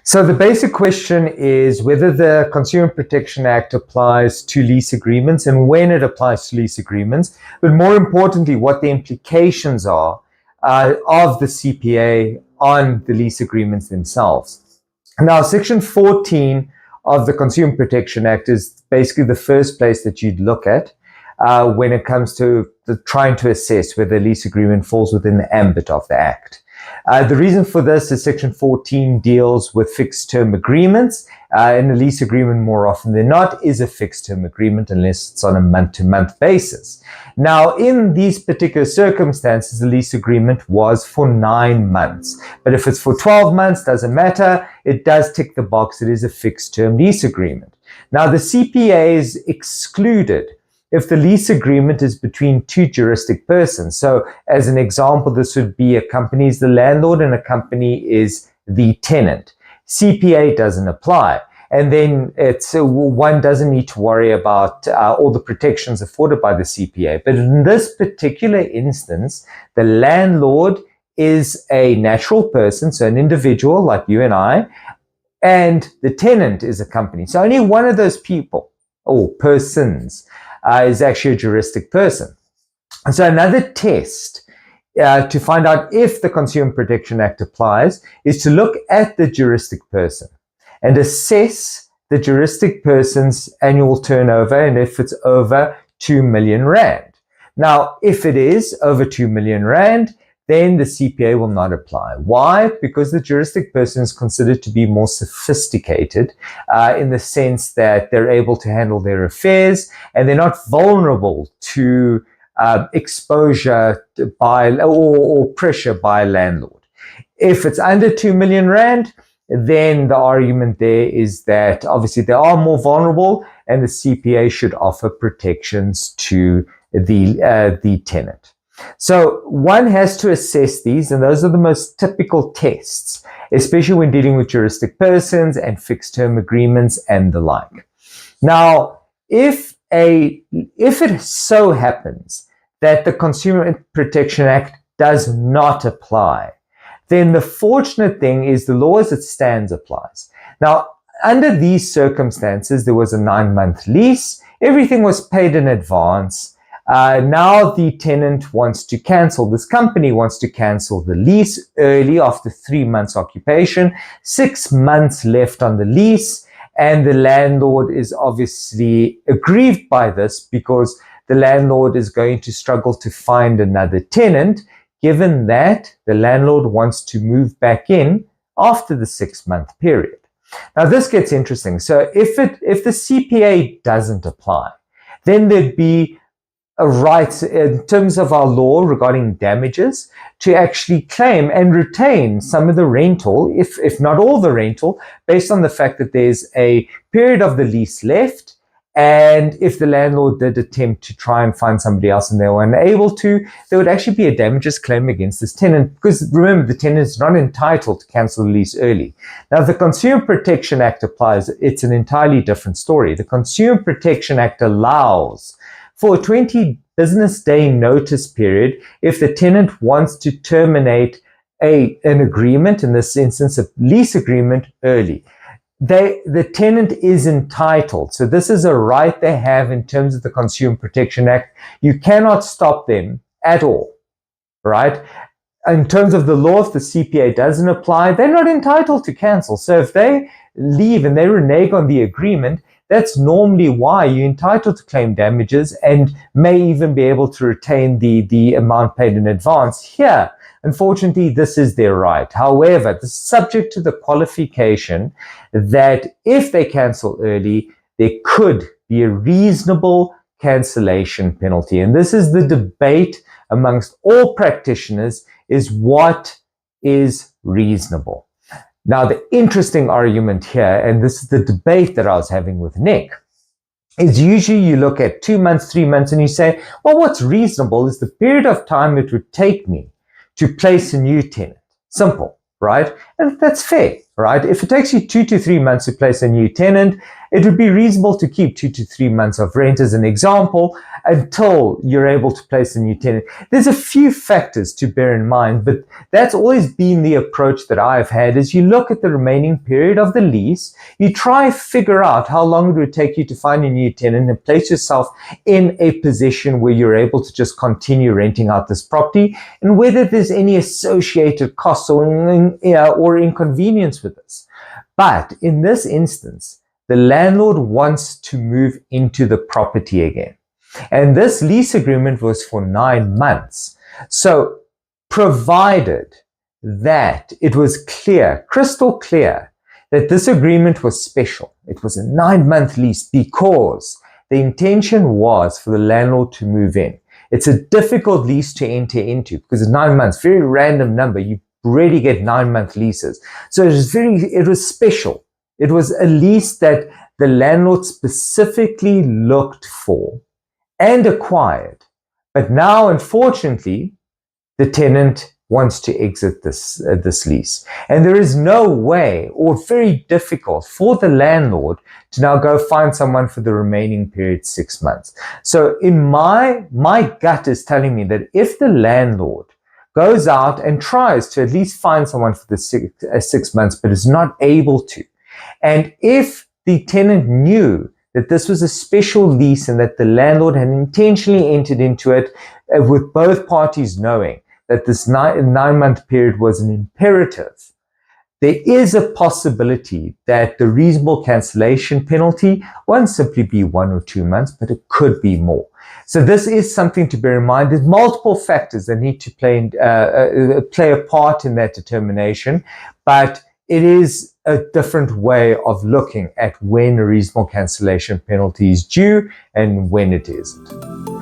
So the basic question is whether the Consumer Protection Act applies to lease agreements and when it applies to lease agreements, but more importantly, what the implications are of the CPA on the lease agreements themselves. Now, Section 14 of the Consumer Protection Act is basically the first place that you'd look at when it comes to trying to assess whether a lease agreement falls within the ambit of the Act. The reason for this is Section 14 deals with fixed term agreements, and a lease agreement more often than not is a fixed term agreement unless it's on a month-to-month basis. Now, in these particular circumstances, the lease agreement was for 9 months. But if it's for 12 months, doesn't matter. It does tick the box. It is a fixed term lease agreement. Now, the CPA is excluded if the lease agreement is between two juristic persons. So as an example, this would be a company is the landlord and a company is the tenant. CPA doesn't apply. And then one doesn't need to worry about all the protections afforded by the CPA. But in this particular instance, the landlord is a natural person, so an individual like you and I, and the tenant is a company. So only one of those people or persons is actually a juristic person. And so another test to find out if the Consumer Protection Act applies is to look at the juristic person and assess the juristic person's annual turnover and if it's over 2 million rand. Now, if it is over 2 million rand, then the CPA will not apply. Why? Because the juristic person is considered to be more sophisticated in the sense that they're able to handle their affairs and they're not vulnerable to exposure by or pressure by a landlord. If it's under 2 million rand, then the argument there is that obviously they are more vulnerable and the CPA should offer protections to the tenant. So one has to assess these, and those are the most typical tests, especially when dealing with juristic persons and fixed term agreements and the like. Now, if it so happens that the Consumer Protection Act does not apply, then the fortunate thing is the law as it stands applies. Now, under these circumstances, there was a 9-month lease. Everything was paid in advance. Now the tenant wants to cancel, this company wants to cancel the lease early after 3 months occupation, 6 months left on the lease, and the landlord is obviously aggrieved by this because the landlord is going to struggle to find another tenant, given that the landlord wants to move back in after the 6-month period. Now this gets interesting. So if the CPA doesn't apply, then there'd be a right in terms of our law regarding damages to actually claim and retain some of the rental, if not all the rental, based on the fact that there's a period of the lease left. And if the landlord did attempt to try and find somebody else and they were unable to, there would actually be a damages claim against this tenant, because remember, the tenant is not entitled to cancel the lease early. Now, the Consumer Protection Act applies. It's an entirely different story. The Consumer Protection Act allows for a 20 business day notice period if the tenant wants to terminate an agreement, in this instance a lease agreement, early. The tenant is entitled. So this is a right they have in terms of the Consumer Protection Act. You cannot stop them at all, right? In terms of the law, if the CPA doesn't apply, they're not entitled to cancel. So if they leave and they renege on the agreement, that's normally why you're entitled to claim damages and may even be able to retain the amount paid in advance. Here, unfortunately, this is their right. However, this is subject to the qualification that if they cancel early, there could be a reasonable cancellation penalty. And this is the debate amongst all practitioners, is what is reasonable. Now, the interesting argument here, and this is the debate that I was having with Nick, is usually you look at 2 months, 3 months, and you say, well, what's reasonable is the period of time it would take me to place a new tenant. Simple, right? And that's fair, right? If it takes you 2 to 3 months to place a new tenant, it would be reasonable to keep 2 to 3 months of rent as an example until you're able to place a new tenant. There's a few factors to bear in mind, but that's always been the approach that I've had. Is you look at the remaining period of the lease, you try figure out how long it would take you to find a new tenant and place yourself in a position where you're able to just continue renting out this property, and whether there's any associated costs or inconvenience with this. But in this instance, the landlord wants to move into the property again. And this lease agreement was for 9 months. So provided that it was clear, crystal clear, that this agreement was special, it was a 9-month lease because the intention was for the landlord to move in. It's a difficult lease to enter into because it's 9 months, very random number. You rarely get 9-month leases. So it was special. It was a lease that the landlord specifically looked for and acquired. But now, unfortunately, the tenant wants to exit this lease. And there is no way, or very difficult for the landlord to now go find someone for the remaining period, 6 months. So in my gut is telling me that if the landlord goes out and tries to at least find someone for the 6 months, but is not able to, and if the tenant knew that this was a special lease and that the landlord had intentionally entered into it with both parties knowing that this 9-month period was an imperative, there is a possibility that the reasonable cancellation penalty won't simply be 1 or 2 months, but it could be more. So this is something to bear in mind. There's multiple factors that need to play a part in that determination, but it is a different way of looking at when a reasonable cancellation penalty is due and when it isn't.